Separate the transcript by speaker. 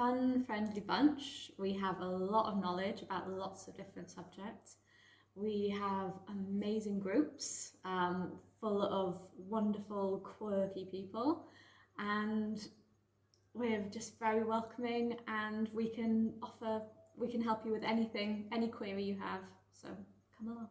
Speaker 1: fun, friendly bunch. We have a lot of knowledge about lots of different subjects. We have amazing groups full of wonderful, quirky people, and we're just very welcoming, and we can help you with anything, any query you have. So come along.